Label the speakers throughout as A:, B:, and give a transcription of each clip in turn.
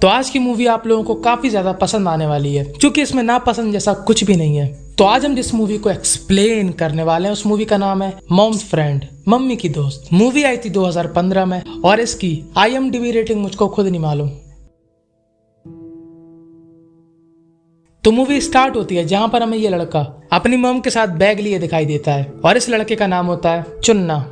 A: तो आज की मूवी आप लोगों को काफी ज्यादा पसंद आने वाली है, क्योंकि इसमें ना पसंद जैसा कुछ भी नहीं है। तो आज हम जिस मूवी को एक्सप्लेन करने वाले हैं उस मूवी का नाम है मॉम्स फ्रेंड, मम्मी की दोस्त। मूवी आई थी 2015 में और इसकी IMDb रेटिंग मुझको खुद नहीं मालूम। तो मूवी स्टार्ट होती है जहां पर हमें ये लड़का अपनी मॉम के साथ बैग लिए दिखाई देता है और इस लड़के का नाम होता है चुन्ना।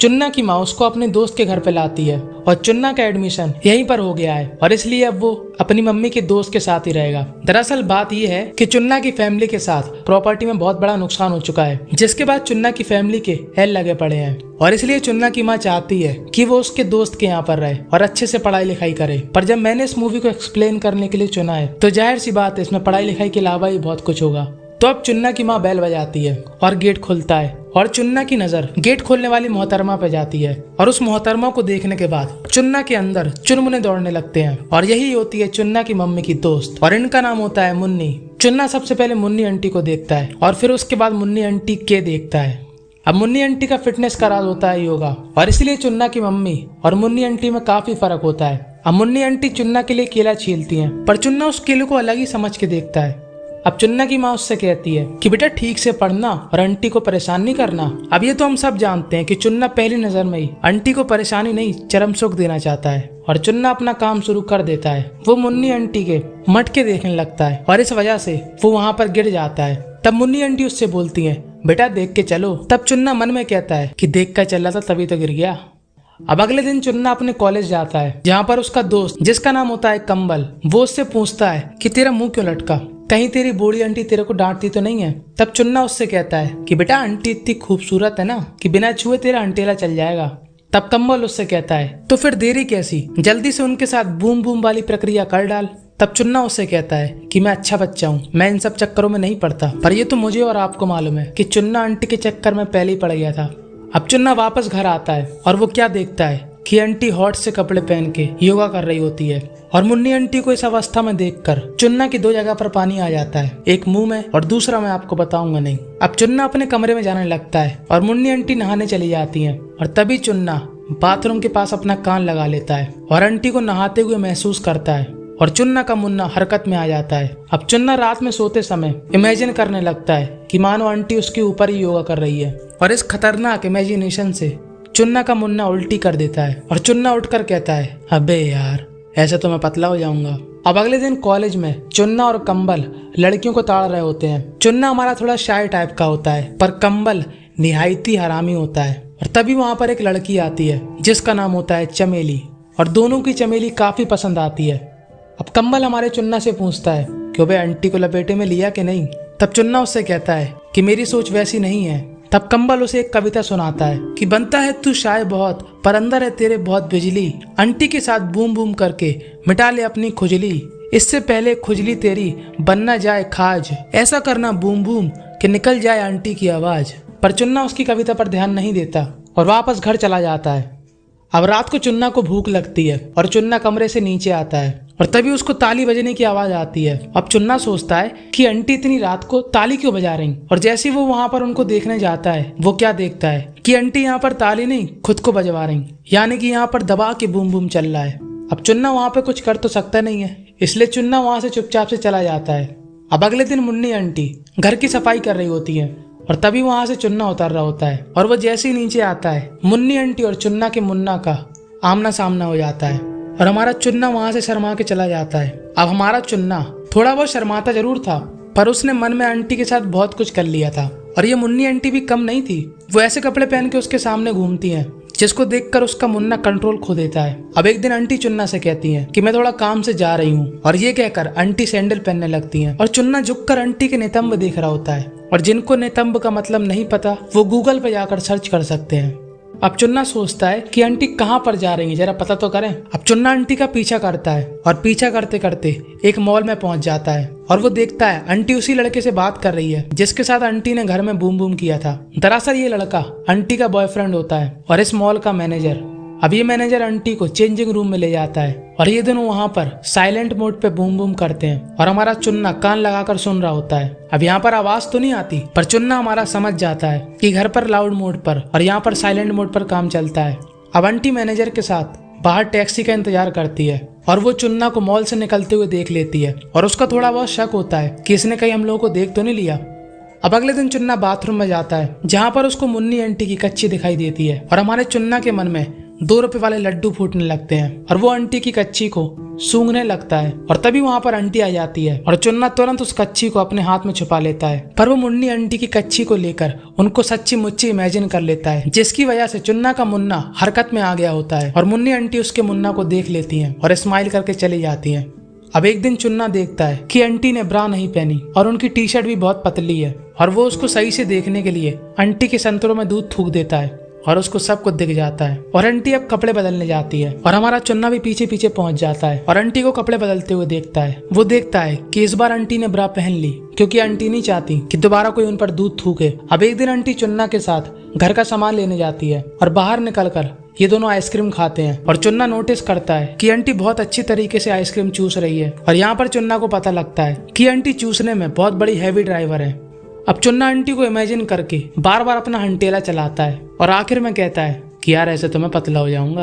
A: चुन्ना की माँ उसको अपने दोस्त के घर पे लाती है और चुन्ना का एडमिशन यहीं पर हो गया है और इसलिए अब वो अपनी मम्मी के दोस्त के साथ ही रहेगा। दरअसल बात ये है कि चुन्ना की फैमिली के साथ प्रॉपर्टी में बहुत बड़ा नुकसान हो चुका है, जिसके बाद चुन्ना की फैमिली के एल लगे पड़े हैं और इसलिए चुन्ना की माँ चाहती है कि वो उसके दोस्त के यहाँ पर रहे और अच्छे से पढ़ाई लिखाई करे। पर जब मैंने इस मूवी को एक्सप्लेन करने के लिए चुना है तो जाहिर सी बात है इसमें पढ़ाई लिखाई के अलावा ही बहुत कुछ होगा। तो अब चुन्ना की माँ बेल बजाती है और गेट खुलता है और चुन्ना की नजर गेट खोलने वाली मोहतरमा पे जाती है और उस मोहतरमा को देखने के बाद चुन्ना के अंदर चुनमुने दौड़ने लगते हैं और यही होती है चुन्ना की मम्मी की दोस्त और इनका नाम होता है मुन्नी। चुन्ना सबसे पहले मुन्नी आंटी को देखता है और फिर उसके बाद मुन्नी आंटी के देखता है। अब मुन्नी आंटी का फिटनेस का राज होता है योगा और इसलिए चुन्ना की मम्मी और मुन्नी आंटी में काफी फर्क होता है। अब मुन्नी आंटी चुन्ना के लिए केला छीलती हैं, पर चुन्ना उस केले को अलग ही समझ के देखता है। अब चुन्ना की माँ उससे कहती है कि बेटा ठीक से पढ़ना और आंटी को परेशान नहीं करना। अब ये तो हम सब जानते हैं कि चुन्ना पहली नजर में ही आंटी को परेशानी नहीं चरम सुख देना चाहता है और चुन्ना अपना काम शुरू कर देता है। वो मुन्नी आंटी के मटके देखने लगता है और इस वजह से वो वहाँ पर गिर जाता है। तब मुन्नी आंटी उससे बोलती है बेटा देख के चलो। तब चुन्ना मन में कहता है कि देख कर चल रहा था तभी तो गिर गया। अब अगले दिन चुन्ना अपने कॉलेज जाता है जहाँ पर उसका दोस्त जिसका नाम होता है कंबल वो उससे पूछता है कि तेरा मुंह क्यों लटका, कहीं तेरी बूढ़ी आंटी तेरे को डांटती तो नहीं है। तब चुन्ना उससे कहता है कि बेटा आंटी इतनी खूबसूरत है ना कि बिना छुए तेरा अंटेला चल जाएगा। तब कंबल उससे कहता है तो फिर देरी कैसी, जल्दी से उनके साथ बूम बूम वाली प्रक्रिया कर डाल। तब चुन्ना उससे कहता है कि मैं अच्छा बच्चा हूँ, मैं इन सब चक्करों में नहीं पड़ता। पर ये तो मुझे और आपको मालूम है कि चुन्ना आंटी के चक्कर में पहले ही पड़ गया था। अब चुन्ना वापस घर आता है और वो क्या देखता है कि आंटी हॉट से कपड़े पहन के योगा कर रही होती है और मुन्नी आंटी को इस अवस्था में देखकर चुन्ना की दो जगह पर पानी आ जाता है, एक मुंह में और दूसरा मैं आपको बताऊंगा नहीं। अब चुन्ना अपने कमरे में जाने लगता है और मुन्नी आंटी नहाने चली जाती हैं और तभी चुन्ना बाथरूम के पास अपना कान लगा लेता है और आंटी को नहाते हुए महसूस करता है और चुन्ना का मुन्ना हरकत में आ जाता है। अब चुन्ना रात में सोते समय इमेजिन करने लगता है कि मानो आंटी उसके ऊपर ही योगा कर रही है और इस खतरनाक इमेजिनेशन से चुन्ना का मुन्ना उल्टी कर देता है और चुन्ना उठकर कहता है अबे यार ऐसे तो मैं पतला हो जाऊंगा। अब अगले दिन कॉलेज में चुन्ना और कंबल लड़कियों को ताड़ रहे होते हैं। चुन्ना हमारा थोड़ा शाय टाइप का होता है पर कंबल निहायती हरामी होता है और तभी वहां पर एक लड़की आती है जिसका नाम होता है चमेली और दोनों की चमेली काफी पसंद आती है। अब कंबल हमारे चुन्ना से पूछता है कि भाई आंटी को लपेटे में लिया कि नहीं। तब चुन्ना उससे कहता है कि मेरी सोच वैसी नहीं है। तब कंबल उसे एक कविता सुनाता है कि बनता है तू शाय बहुत पर अंदर है तेरे बहुत बिजली, आंटी के साथ बूम बूम करके मिटा ले अपनी खुजली, इससे पहले खुजली तेरी बनना जाए खाज, ऐसा करना बूम बूम कि निकल जाए आंटी की आवाज। पर चुन्ना उसकी कविता पर ध्यान नहीं देता और वापस घर चला जाता है। अब रात को चुन्ना को भूख लगती है और चुन्ना कमरे से नीचे आता है और तभी उसको ताली बजने की आवाज आती है। अब चुन्ना सोचता है कि आंटी इतनी रात को ताली क्यों बजा रही और जैसे वो वहां पर उनको देखने जाता है वो क्या देखता है कि आंटी यहाँ पर ताली नहीं खुद को बजवा रही, यानी कि यहाँ पर दबा के बूम बूम चल रहा है। अब चुन्ना वहां पे कुछ कर तो सकता नहीं है, इसलिए चुन्ना वहां से चुपचाप से चला जाता है। अब अगले दिन मुन्नी आंटी घर की सफाई कर रही होती है और तभी वहां से चुन्ना उतर रहा होता है और वो जैसे ही नीचे आता है मुन्नी आंटी और चुन्ना के मुन्ना का आमना सामना हो जाता है और हमारा चुन्ना वहां से शर्मा के चला जाता है। अब हमारा चुन्ना थोड़ा बहुत शर्माता जरूर था पर उसने मन में आंटी के साथ बहुत कुछ कर लिया था और ये मुन्नी आंटी भी कम नहीं थी। वो ऐसे कपड़े पहन के उसके सामने घूमती हैं जिसको देखकर उसका मुन्ना कंट्रोल खो देता है। अब एक दिन आंटी चुन्ना से कहती हैं कि मैं थोड़ा काम से जा रही हूँ और ये कहकर आंटी सैंडल पहनने लगती हैं और चुन्ना झुककर आंटी के नितंब देख रहा होता है और जिनको नितंब का मतलब नहीं पता वो गूगल पे जाकर सर्च कर सकते हैं। अब चुन्ना सोचता है कि आंटी कहाँ पर जा रही है जरा पता तो करें। अब चुन्ना आंटी का पीछा करता है और पीछा करते करते एक मॉल में पहुंच जाता है और वो देखता है आंटी उसी लड़के से बात कर रही है जिसके साथ आंटी ने घर में बूम बूम किया था। दरअसल ये लड़का आंटी का बॉयफ्रेंड होता है और इस मॉल का मैनेजर। अब ये मैनेजर आंटी को चेंजिंग रूम में ले जाता है और ये दोनों वहाँ पर साइलेंट मोड पे बूम बूम करते हैं और हमारा चुन्ना कान लगाकर सुन रहा होता है। अब यहाँ पर आवाज तो नहीं आती पर चुन्ना हमारा समझ जाता है कि घर पर लाउड मोड पर और यहाँ पर साइलेंट मोड पर काम चलता है। अब आंटी मैनेजर के साथ बाहर टैक्सी का इंतजार करती है और वो चुन्ना को मॉल से निकलते हुए देख लेती है और उसका थोड़ा बहुत शक होता है कि इसने कहीं हम लोगों को देख तो नहीं लिया। अब अगले दिन चुन्ना बाथरूम में जाता है जहाँ पर उसको मुन्नी आंटी की कच्ची दिखाई देती है और हमारे चुन्ना के मन में 2 रुपए वाले लड्डू फूटने लगते हैं और वो आंटी की कच्ची को सूंघने लगता है और तभी वहाँ पर आंटी आ जाती है और चुन्ना तुरंत उस कच्ची को अपने हाथ में छुपा लेता है। पर वो मुन्नी आंटी की कच्ची को लेकर उनको सच्ची मुच्ची इमेजिन कर लेता है, जिसकी वजह से चुन्ना का मुन्ना हरकत में आ गया होता है और मुन्नी आंटी उसके मुन्ना को देख लेती है और स्माइल करके चली जाती है। अब एक दिन चुन्ना देखता है कि आंटी ने ब्रा नहीं पहनी और उनकी टी शर्ट भी बहुत पतली है और वो उसको सही से देखने के लिए आंटी के संतरों में दूध थूक देता है और उसको सब कुछ दिख जाता है और आंटी अब कपड़े बदलने जाती है और हमारा चुन्ना भी पीछे पीछे पहुंच जाता है और आंटी को कपड़े बदलते हुए देखता है। वो देखता है कि इस बार आंटी ने ब्रा पहन ली क्योंकि आंटी नहीं चाहती कि दोबारा कोई उन पर दूध थूके। अब एक दिन आंटी चुन्ना के साथ घर का सामान लेने जाती है और बाहर निकलकर ये दोनों आइसक्रीम खाते हैं और चुन्ना नोटिस करता है कि आंटी बहुत अच्छी तरीके से आइसक्रीम चूस रही है और यहाँ पर चुन्ना को पता लगता है कि आंटी चूसने में बहुत बड़ी हैवी ड्राइवर है। अब चुन्ना आंटी को इमेजिन करके बार बार अपना हंटेला चलाता है और आखिर में कहता है कि यार ऐसे तो मैं पतला हो जाऊंगा।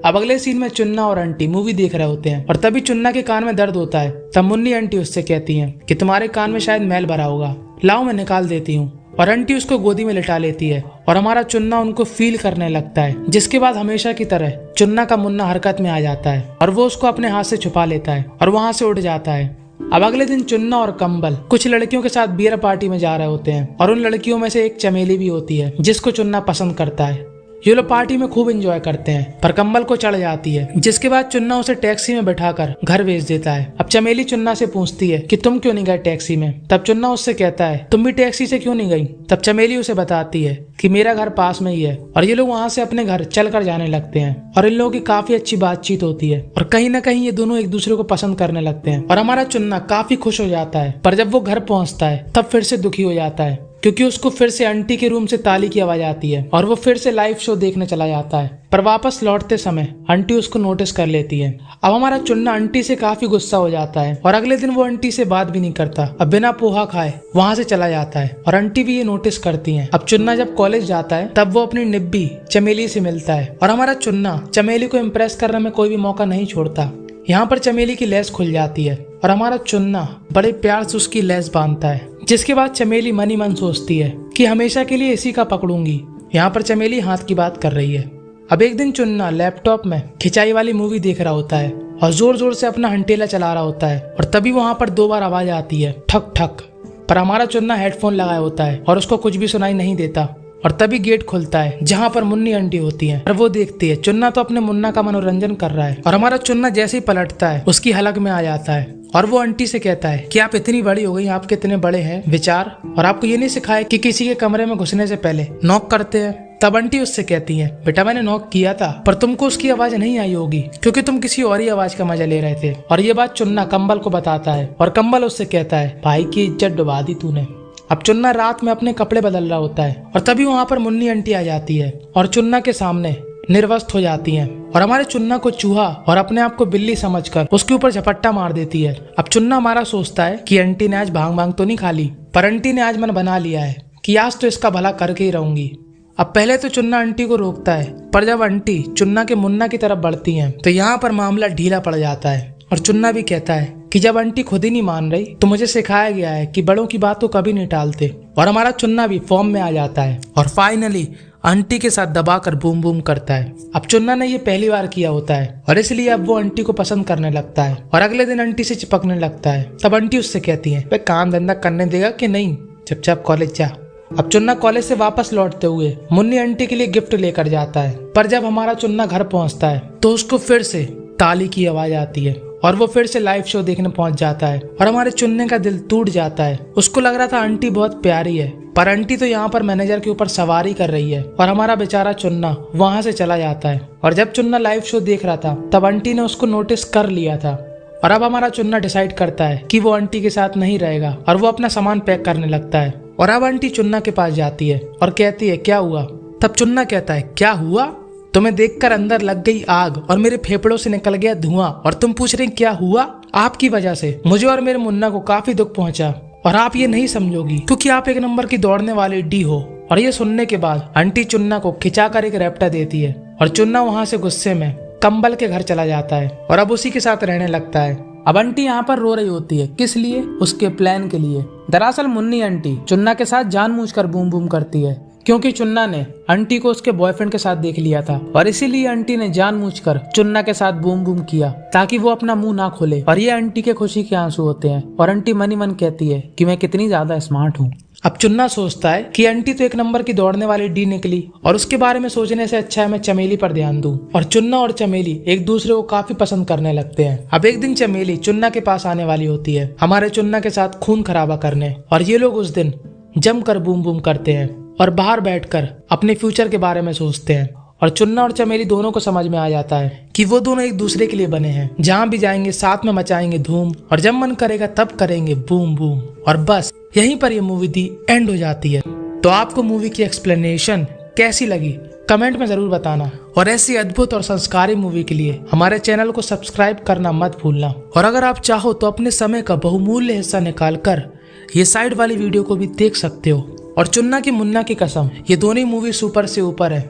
A: अब अगले सीन में चुन्ना और आंटी मूवी देख रहे होते हैं और तभी चुन्ना के कान में दर्द होता है। तब मुन्नी आंटी उससे कहती है कि तुम्हारे कान में शायद मैल भरा होगा, लाओ मैं निकाल देती हूँ। और आंटी उसको गोदी में लिटा लेती है और हमारा चुन्ना उनको फील करने लगता है, जिसके बाद हमेशा की तरह चुन्ना का मुन्ना हरकत में आ जाता है और वो उसको अपने हाथ से छुपा लेता है और वहां से उड़ जाता है। अब अगले दिन चुन्ना और कंबल कुछ लड़कियों के साथ बियर पार्टी में जा रहे होते हैं और उन लड़कियों में से एक चमेली भी होती है जिसको चुन्ना पसंद करता है। ये लोग पार्टी में खूब एंजॉय करते हैं पर कंबल को चढ़ जाती है, जिसके बाद चुन्ना उसे टैक्सी में बैठाकर घर भेज देता है। अब चमेली चुन्ना से पूछती है कि तुम क्यों नहीं गए टैक्सी में। तब चुन्ना उससे कहता है तुम भी टैक्सी से क्यों नहीं गई। तब चमेली उसे बताती है कि मेरा घर पास में ही है और ये लोग वहाँ से अपने घर चलकर जाने लगते हैं और इन लोगों की काफी अच्छी बातचीत होती है और कहीं ना कहीं ये दोनों एक दूसरे को पसंद करने लगते हैं और हमारा चुन्ना काफी खुश हो जाता है। पर जब वो घर पहुँचता है तब फिर से दुखी हो जाता है क्योंकि उसको फिर से आंटी के रूम से ताली की आवाज आती है और वो फिर से लाइव शो देखने चला जाता है। पर वापस लौटते समय आंटी उसको नोटिस कर लेती है। अब हमारा चुन्ना आंटी से काफी गुस्सा हो जाता है और अगले दिन वो आंटी से बात भी नहीं करता, अब बिना पोहा खाए वहाँ से चला जाता है और आंटी भी ये नोटिस करती है। अब चुन्ना जब कॉलेज जाता है तब वो अपनी निब्बी चमेली से मिलता है और हमारा चुन्ना चमेली को इम्प्रेस करने में कोई भी मौका नहीं छोड़ता। यहाँ पर चमेली की लेस खुल जाती है और हमारा चुन्ना बड़े प्यार से उसकी लेस बांधता है, जिसके बाद चमेली मन ही मन सोचती है कि हमेशा के लिए इसी का पकड़ूंगी। यहाँ पर चमेली हाथ की बात कर रही है। अब एक दिन चुन्ना लैपटॉप में खिंचाई वाली मूवी देख रहा होता है और जोर जोर से अपना हंटेला चला रहा होता है और तभी वहाँ पर 2 बार आवाज आती है, ठक ठक। पर हमारा चुन्ना हेडफोन लगाया होता है और उसको कुछ भी सुनाई नहीं देता और तभी गेट खुलता है जहाँ पर मुन्नी आंटी होती है और वो देखती है चुन्ना तो अपने मुन्ना का मनोरंजन कर रहा है और हमारा चुन्ना जैसे ही पलटता है उसकी हलक में आ जाता है और वो आंटी से कहता है कि आप इतनी बड़ी हो गई, आप कितने बड़े हैं विचार, और आपको ये नहीं सिखाया कि किसी के कमरे में घुसने से पहले नॉक करते हैं। तब आंटी उससे कहती है बेटा मैंने नॉक किया था पर तुमको उसकी आवाज नहीं आई होगी क्योंकि तुम किसी और ही आवाज का मजा ले रहे थे। और ये बात चुन्ना कंबल को बताता है और कंबल उससे कहता है भाई की इज्जत डुबा दी तूने। अब चुन्ना रात में अपने कपड़े बदल रहा होता है और तभी वहाँ पर मुन्नी आंटी आ जाती है और चुन्ना के सामने निर्वस्त हो जाती हैं और हमारे चुन्ना को चूहा और अपने आप को बिल्ली समझकर उसके ऊपर झपट्टा मार देती है। अब चुन्ना हमारा सोचता है कि आंटी ने आज भांग भांग तो नहीं खा ली, पर आंटी ने आज मन बना लिया है कि आज तो इसका भला करके ही रहूंगी। अब पहले तो चुन्ना आंटी को रोकता है पर जब आंटी चुन्ना के मुन्ना की तरफ बढ़ती है तो यहाँ पर मामला ढीला पड़ जाता है और चुन्ना भी कहता है कि जब आंटी खुद ही नहीं मान रही तो मुझे सिखाया गया है कि बड़ों की बात तो कभी नहीं टालते। और हमारा चुन्ना भी फॉर्म में आ जाता है और फाइनली आंटी के साथ दबाकर बूम बूम करता है। अब चुन्ना ने ये पहली बार किया होता है और इसलिए अब वो आंटी को पसंद करने लगता है और अगले दिन आंटी से चिपकने लगता है। तब आंटी उससे कहती है वे काम धंधा करने देगा कि नहीं, चुपचाप कॉलेज जा। अब चुन्ना कॉलेज से वापस लौटते हुए मुन्नी आंटी के लिए गिफ्ट लेकर जाता है, पर जब हमारा चुन्ना घर पहुंचता है तो उसको फिर से ताली की आवाज आती है और वो फिर से लाइव शो देखने पहुंच जाता है और हमारे चुन्ने का दिल टूट जाता है। उसको लग रहा था आंटी बहुत प्यारी है, पर आंटी तो यहाँ पर मैनेजर के ऊपर सवारी कर रही है और हमारा बेचारा चुन्ना वहां से चला जाता है। और जब चुन्ना लाइव शो देख रहा था तब आंटी ने उसको नोटिस कर लिया था और अब हमारा चुन्ना डिसाइड करता है कि वो आंटी के साथ नहीं रहेगा और वो अपना सामान पैक करने लगता है। और अब आंटी चुन्ना के पास जाती है और कहती है क्या हुआ। तब चुन्ना कहता है क्या हुआ, तुम्हें देखकर अंदर लग गई आग और मेरे फेफड़ों से निकल गया धुआं और तुम पूछ रहे क्या हुआ। आपकी वजह से मुझे और मेरे मुन्ना को काफी दुख पहुंचा और आप ये नहीं समझोगी क्योंकि आप एक नंबर की दौड़ने वाली डी हो। और ये सुनने के बाद आंटी चुन्ना को खिंचाकर एक रैप्टा देती है और चुन्ना वहां से गुस्से में कंबल के घर चला जाता है और अब उसी के साथ रहने लगता है। अब आंटी यहाँ पर रो रही होती है, किस लिए? उसके प्लान के लिए। दरअसल मुन्नी आंटी चुन्ना के साथ जानबूझकर बूम बूम करती है, क्योंकि चुन्ना ने आंटी को उसके बॉयफ्रेंड के साथ देख लिया था और इसीलिए आंटी ने जानबूझकर चुन्ना के साथ बूम बूम किया ताकि वो अपना मुंह ना खोले। और ये आंटी के खुशी के आंसू होते हैं और आंटी मन ही मन कहती है कि मैं कितनी ज्यादा स्मार्ट हूँ। अब चुन्ना सोचता है कि आंटी तो एक नंबर की दौड़ने वाली डी निकली और उसके बारे में सोचने से अच्छा है मैं चमेली पर ध्यान दूं। और चुन्ना और चमेली एक दूसरे को काफी पसंद करने लगते हैं। अब एक दिन चमेली चुन्ना के पास आने वाली होती है हमारे चुन्ना के साथ खून खराबा करने, और ये लोग उस दिन जमकर बूम बूम करते हैं और बाहर बैठकर अपने फ्यूचर के बारे में सोचते हैं। और चुन्ना और चमेली दोनों को समझ में आ जाता है कि वो दोनों एक दूसरे के लिए बने हैं। जहाँ भी जाएंगे साथ में मचाएंगे धूम और जब मन करेगा तब करेंगे बूम बूम। और बस यहीं पर ये मूवी दी एंड हो जाती है। तो आपको मूवी की एक्सप्लेनेशन कैसी लगी कमेंट में जरूर बताना, और ऐसी अद्भुत और संस्कारी मूवी के लिए हमारे चैनल को सब्सक्राइब करना मत भूलना। और अगर आप चाहो तो अपने समय का बहुमूल्य हिस्सा निकाल कर ये साइड वाली वीडियो को भी देख सकते हो। और चुन्ना की मुन्ना की कसम, ये दोनों मूवी सुपर से ऊपर है।